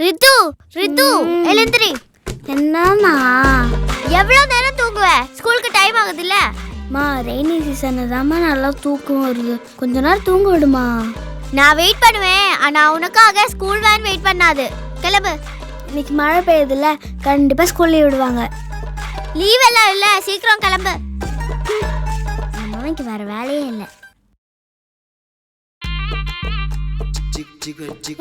ரித்து ரித்து எழுந்திரி. என்னம்மா? எவ்வளோ நேரம் தூங்குவ? ஸ்கூலுக்கு டைம் ஆகுதுல்ல. மா ரெய்னி சீசன் தாம்மா நல்லா தூக்கம் வருது, கொஞ்ச நேரம் தூங்க விடுமா. நான் வெயிட் பண்ணுவேன், ஆனா உனக்காக ஸ்கூல் வேன் வெயிட் பண்ணாது. கிளம்பு. இன்னைக்கு மழை பெய்யுதுல்ல, கண்டிப்பா ஸ்கூல் லீவ் விடுவாங்க. லீவ் எல்லாம் இல்ல, சீக்கிரம் கிளம்பு. அம்மாவுக்கு வேற வேலையே இல்லை.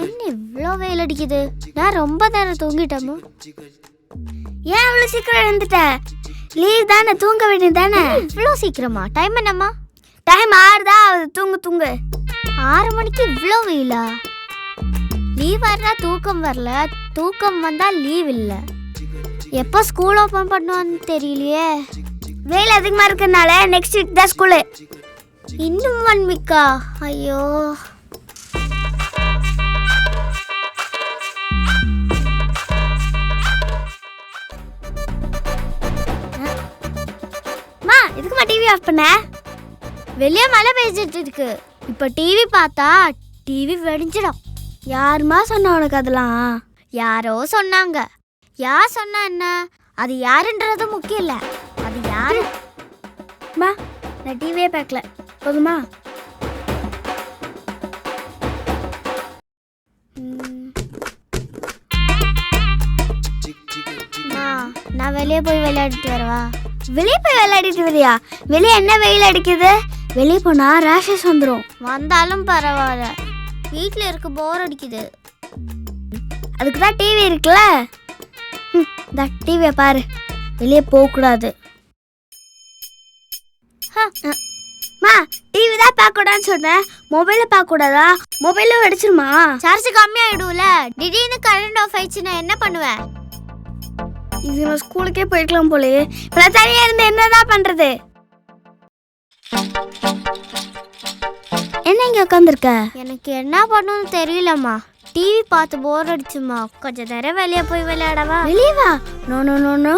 என்ன இவ்வளோ வெயில் அடிக்குது? நான் ரொம்ப நேரம் தூங்கிட்டோமோ. ஏன் அவ்வளோ சீக்கிரம் எழுந்துட்ட? லீவ் தானே, தூங்க வேண்டியது தானே. இவ்வளோ சீக்கிரமா? டைம் என்னம்மா? டைம் 6 தான் ஆகுது. தூங்கு தூங்கு. 6 மணிக்கு இவ்வளோ வெயிலா? லீவ் வரனா தூக்கம் வரல, தூக்கம் வந்தா லீவ் இல்லை. எப்போ ஸ்கூல் ஓப்பன் பண்ணுவான்னு தெரியலையே. வெயில் அதிகமாக இருக்கிறதுனால நெக்ஸ்ட் வீக் தான் ஸ்கூலு. இன்னும் 1 வீக்கா? ஐயோ. இதுக்குமா டிவி ஆஃப் பண்ண? வெளியே மழை பெய்ஞ்சிட்டு இருக்கு. இப்போ டிவி பார்த்தா டிவி வெடிஞ்சிடும். யாருமா சொன்னா உனக்கு அதெல்லாம்? யாரோ சொன்னாங்க. யார் சொன்னா என்ன? அது யாருன்றது முக்கியம் இல்லை, அது யாரு. மா நான் டிவியே பார்க்கல, போதுமா? நான் வெளியே போய் விளையாடிட்டு வரவா? வெளியே போய் விளையாடிட்டு வரியா? வெளியே என்ன வெயில் அடிக்குது? வெளியே போனா ரேஷஸ் வந்துடும். வந்தாலும் பரவாயில்ல, வீட்டில் இருக்க போர் அடிக்குது. அதுக்கு தான் டிவி இருக்குல்ல. இந்த டிவியை பாரு, வெளியே போகக்கூடாது. மா டிவி தான் பார்க்கக்கூடாதுன்னு சொன்னேன், மொபைலை பார்க்கக்கூடாதா? மொபைலும் வெடிச்சிருமா? சார்ஜ் கம்மியாயிடும்ல. திடீர்னு கரண்ட் ஆஃப் ஆயிடுச்சுன்னா என்ன பண்ணுவேன்? இது நான் ஸ்கூலுக்கே போய்க்கலாம் போலயே. இப்போ தனியா இருந்து என்னதான் பண்றது? என்ன இங்க உட்காந்துருக்க? எனக்கு என்ன பண்ணணும்னு தெரியலம்மா. டிவி பார்த்து போர் அடிச்சுமா. கொஞ்சம் நேரம் வெளியே போய் விளையாடவா? வெளியே வா. நோ நோ நோ நோ,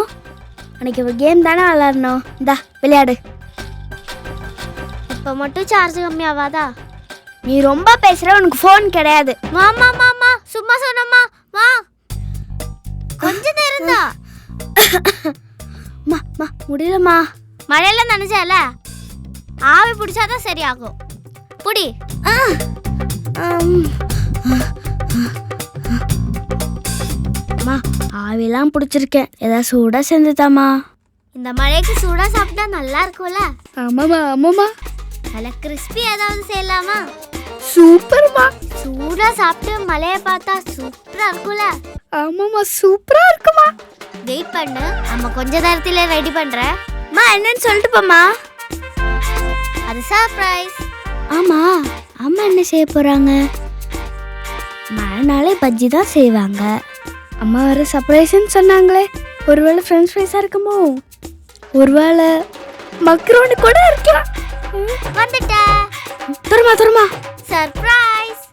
அன்னைக்கு ஒரு கேம் தானே விளையாடணும். இந்தா விளையாடு. இப்போ மட்டும் சார்ஜ் கம்மியாவாதா? நீ ரொம்ப பேசுற, உனக்கு ஃபோன் கிடையாது. மாமா மாமா சும்மா சொன்னம்மா. வா, கொஞ்ச நேரம் தான். முடியலம்மா. மழையில நனைச்சால ஆவி பிடிச்சாதான் சரியாகும். புடி. ஆவிலாம் பிடிச்சிருக்கேன், ஏதாவது சூடா செஞ்சுதாமா. இந்த மழைக்கு சூடா சாப்பிட்டா நல்லா இருக்கும்ல. ஆமாமா ஆமாமா. நல்ல கிறிஸ்பி ஏதாவது செய்யலாமா? சூப்பர்மா. சூடா சாப்பிட்டு மழையை பார்த்தா சூப்பரா இருக்கும்ல. ஆமாமா சூப்பரா இருக்குமா. வெயிட் பண்ணு, நம்ம கொஞ்ச நேரத்துல ரெடி பண்றேன். என்னன்னு சொல்லிட்டு போமா. அது சர்ப்ரைஸ். ஆமா, அம்மா என்ன செய்ய போறாங்க? மழைனாலே பஜ்ஜி தான் செய்வாங்க. அம்மா வர சர்ப்ரைஸ்ன்னு சொன்னாங்களே, ஒருவேளை ஃப்ரெஞ்ச் ஃப்ரைஸா இருக்குமோ? ஒருவேளை மக்ரோனி கூட இருக்கலாம். வந்துட்ட. தருமா தருமா. சர்ப்ரைஸ்.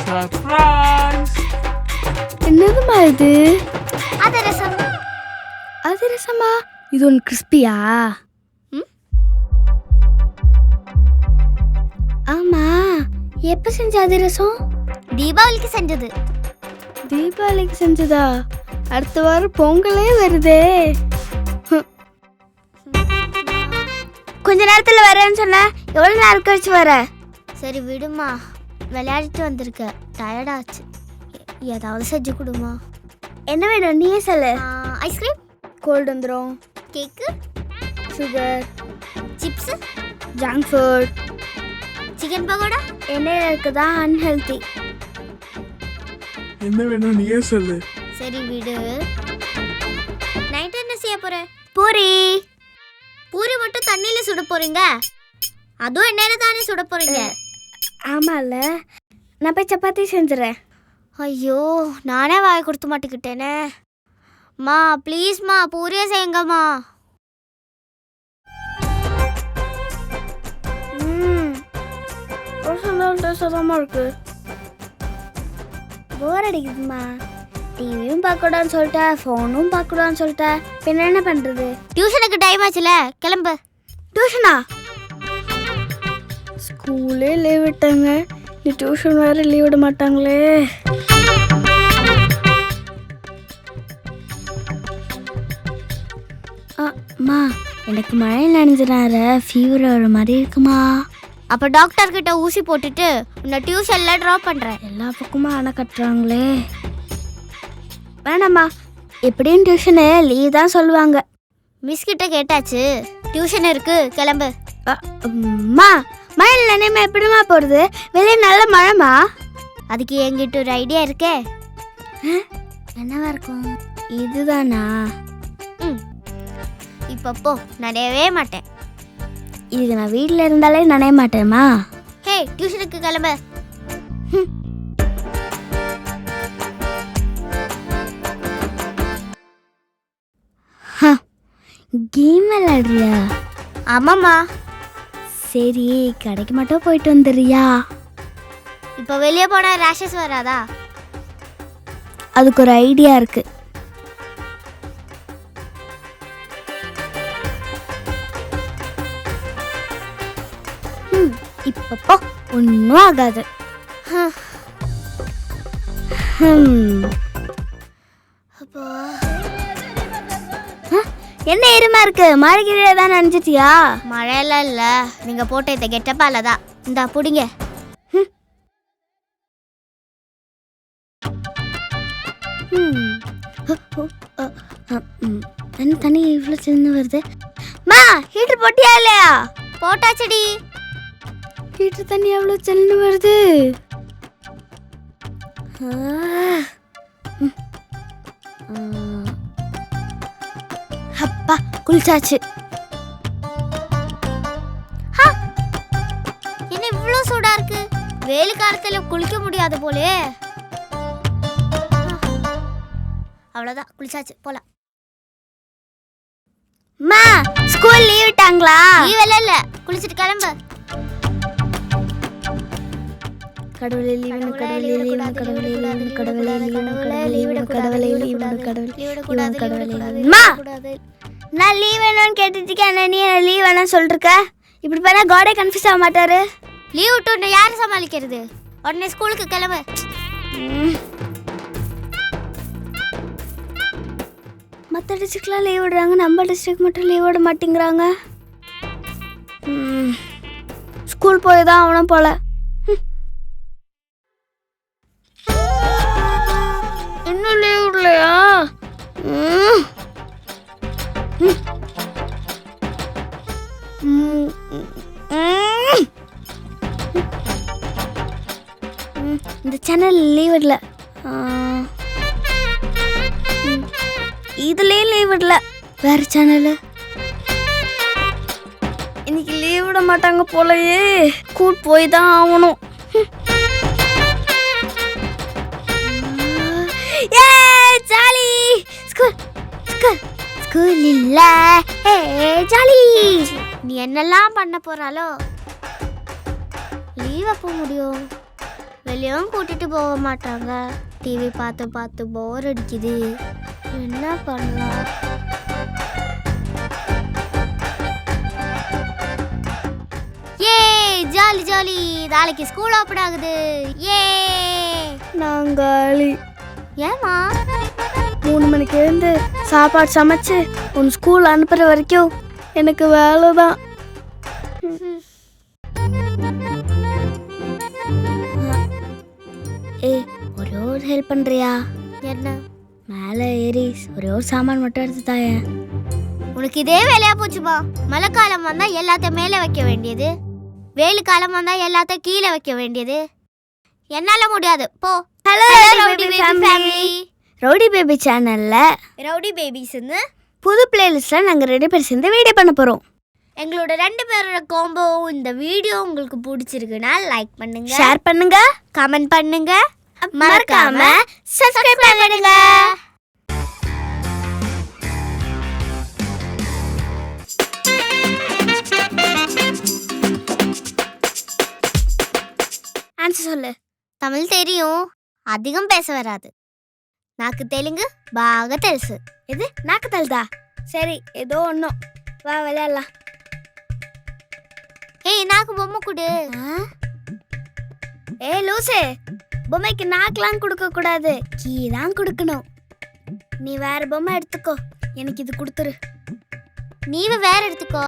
சர்ப்ரைஸ். என்னதுமா இது? அதிரசம். அதிரசமா? இது ஒன்று கிறிஸ்பியா? ஆமா, எப்ப செஞ்ச அதிரசம்? தீபாவளிக்கு செஞ்சது. தீபாவளிக்கு செஞ்சதா? அடுத்த வாரம் பொங்கலே வருதே. கொஞ்ச நேரத்துல வரேன்னு சொன்ன, எவ்வளவு நேரம் கழிச்சு வர? சரி விடுமா, விளையாடிட்டு வந்திருக்க, டயர்டாச்சு. ஏதாவது செஞ்சு கொடுமா. என்ன வேணும் நீயே சொல்லு. ஐஸ்கிரீம், கோல்டு வந்துடும், cake, sugar, chips, junk food, chicken pakoda. எண்ணெயில் இருக்குதா அன்ஹெல்தி. என்ன வேணும் நீயே சொல்லு. சரி விடு. நைட் என்ன செய்ய போற? பூரி. பூரி மட்டும் தண்ணியில சுட போறீங்க? அதுவும் எண்ணெயில தானே சுட போறீங்க? ஆமால, நான் போய் சப்பாத்தி செஞ்சுறேன். ஐயோ, நானே வாய் கொடுத்து மாட்டிக்கிட்டேனே. மா ப்ளீஸ்மா, பூரியே செய்யுங்கம்மா. சொல்லாம இருக்கு, போர் அடிக்குதுமா. டிவியும் பார்க்கக்கூடாதுன்னு சொல்லிட்டேன், ஃபோனும் பார்க்கக்கூடாதுன்னு சொல்லிட்டேன். பின்ன என்ன பண்ணுறது? டியூஷனுக்கு டைம் ஆச்சுல, கிளம்பு. டியூஷனா? ஸ்கூலே லீவ் விட்டாங்க, நீ டியூஷன் வேறு லீவ் விட மாட்டாங்களே. அம்மா, எனக்கு மழை நனைஞ்சினார ஃபீவர் வர மாதிரி இருக்குமா. அப்போ டாக்டர் கிட்ட ஊசி போட்டுட்டு உன்னை டியூஷன்ல ட்ராப் பண்ணுறேன். எல்லா பக்கமும் அணை கட்டுறாங்களே. வேணாம்மா, எப்படியும் டியூஷனு லீவ் தான் சொல்லுவாங்க. மிஸ் கிட்ட கேட்டாச்சு, டியூஷன் இருக்கு, கிளம்பு. அம்மா, மழையில் நினைமா எப்படிமா போகிறது? வெளியே நல்ல மழைமா. அதுக்கு என்கிட்ட ஒரு ஐடியா இருக்கே. என்னவா இருக்கும்? இதுதானா? இப்போ போ, நனையவே மாட்டேன். இதுக்கு நான் வீட்டில் இருந்தாலே நனைய மாட்டேம்மா. ஹே, டியூஷனுக்கு கிளம்பு. கேம் விளையாடுறியா? ஆமாம்மா. சரி, கடைக்கு மட்டும் போயிட்டு வந்துடுறியா? இப்போ வெளியே போனால் ரேஷஸ் வராதா? அதுக்கு ஒரு ஐடியா இருக்கு. இப்போ ஒன்றும் ஆகாது. அப்போ என்ன இருமா இருக்கு? மழை கீழே தான் நினைச்சிட்டியா? மழையெல்லாம் இல்லை, நீங்கள் போட்ட இந்த கெட்டப்பால தான். இந்தா பிடிங்க. தண்ணி இவ்வளோ சின்ன வருது. மா, ஹீட்டர் போட்டியா இல்லையா? போட்டாச்சடி. ஹீட்டர் தண்ணி எவ்வளோ சில்லுன்னு வருது. அப்பா, குளிச்சாச்சு. என்ன இவ்வளோ சூடா இருக்கு? வெயில் காலத்துல குளிக்க முடியாது போலே. அவ்வளோதான், குளிச்சாச்சு, போலாம். மா, ஸ்கூல் லீவ் விட்டாங்களா? லீவ் இல்ல, குளிச்சிட்டு கிளம்பு. கடவுளே லீவ், கடவுளே லீவ், கடவுளே லீவ், கடவுளே லீவ், கடவுளே லீவ், கடவுளே. மா, நான் லீவ் வேணும்னு கேட்டுட்டு இருக்கேன், நீ லீவ் வேணாம்னு சொல்லிருக்க. இப்படி பண்ணா காடே கன்ஃபியூஸ் ஆக மாட்டாரு. லீவ் விட்டு உன்னை யார் சமாளிக்கிறது? உடனே ஸ்கூலுக்கு கிளம்பு. மற்ற டிஸ்ட்ரிக்ட்லாம் லீவ் விடுறாங்க, நம்ம டிஸ்ட்ரிக்ட் மட்டும் லீவ் விட மாட்டேங்கிறாங்க. ஸ்கூல் போய் தான் ஆகணும் போல. இன்னும் லீவ் விடலையா? இந்த சேனல் லீவ் விடல, இதுலயே லீவ் விடல. வேற சேனல் இன்னைக்கு லீவ் விட மாட்டாங்க போலயே. கூட் போய் தான் ஆகணும். ஏ ஜாலி, ஸ்கூல் ஸ்கூல் ஸ்கூல் இல்ல, ஏ ஜாலி. நீ என்னெல்லாம் பண்ண போறாளோ? லீவ் எப்போ முடியும்? வெளியும் கூட்டிட்டு போக மாட்டாங்க. டிவி பார்த்து பார்த்து போர் அடிக்குது. என்ன பண்ணலாம்? ஏ ஜாலி ஜாலி, நாளைக்கு ஸ்கூல் ஓப்பன் ஆகுது. ஏ நாங்காளி. ஏமா 3 மணிக்கு எழுந்து சாப்பாடு சமைச்சு உன் ஸ்கூல் அனுப்புற வரைக்கும் எனக்கு வேலை தான். ஏய், ஒரே ஒரு ஹெல்ப் பண்றியா? என்ன? மேலே ஏறி ஒரே ஒரு சாமான் மட்டும் எடுத்து தாயேன். உனக்கு இதே வேலையா போச்சுமா? மழை காலம் வந்தா எல்லாத்தையும் மேலே வைக்க வேண்டியது, வெயில் காலம் வந்தா எல்லாத்தையும் கீழே வைக்க வேண்டியது. என்னால முடியாது, போ. Hello rowdy baby family. Rowdy baby சேனல்ல ரவுடி பேபிஸ்னு புது பிளேலிஸ்ட்ல நாங்க 2 பேர் சேர்ந்து வீடியோ பண்ண போறோம். எங்களோட 2 பேரோட காம்போ. இந்த வீடியோ உங்களுக்கு பிடிச்சிருக்குன்னா லைக் பண்ணுங்க, ஷேர் பண்ணுங்க, கமெண்ட் பண்ணுங்க, மறக்காம சப்ஸ்கிரைப் பண்ணுங்க. ஆன்சர் சொல்லு. தமிழ் தெரியும், அதிகம் பேச வராது. నాకు తెలుగు బాగా తెలుసు. இது நாக்கு தல்தா? சரி ஏதோ ஒன்றும் வா விளையாடலாம். ஏய் నాకు బొమ్మ கொடு. ஏ லூசு, பொம்மைக்கு நாக்கெல்லாம் கொடுக்க கூடாது, கீ தான் கொடுக்கணும். நீ வேற பொம்மை எடுத்துக்கோ, எனக்கு இது கொடுத்துரு. நீவே வேற எடுத்துக்கோ.